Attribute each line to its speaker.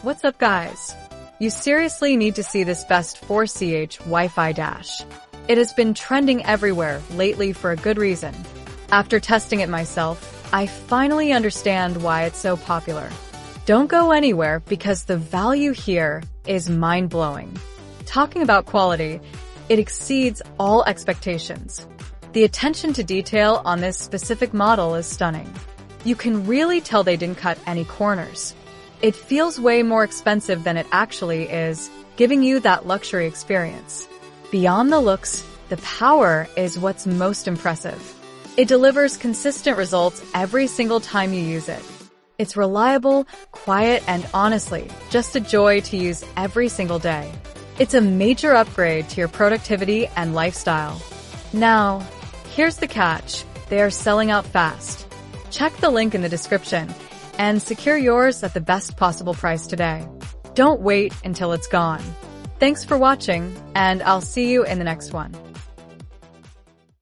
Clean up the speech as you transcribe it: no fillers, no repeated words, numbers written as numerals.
Speaker 1: What's up, guys? You seriously need to see this best 4Ch Wi-Fi dash. It has been trending everywhere lately for a good reason. After testing it myself, I finally understand why it's so popular. Don't go anywhere because the value here is mind-blowing. Talking about quality, it exceeds all expectations. The attention to detail on this specific model is stunning. You can really tell they didn't cut any corners. It feels way more expensive than it actually is, giving you that luxury experience. Beyond the looks, the power is what's most impressive. It delivers consistent results every single time you use it. It's reliable, quiet, and honestly, just a joy to use every single day. It's a major upgrade to your productivity and lifestyle. Now, here's the catch. They are selling out fast. Check the link in the description and secure yours at the best possible price today. Don't wait until it's gone. Thanks for watching, and I'll see you in the next one.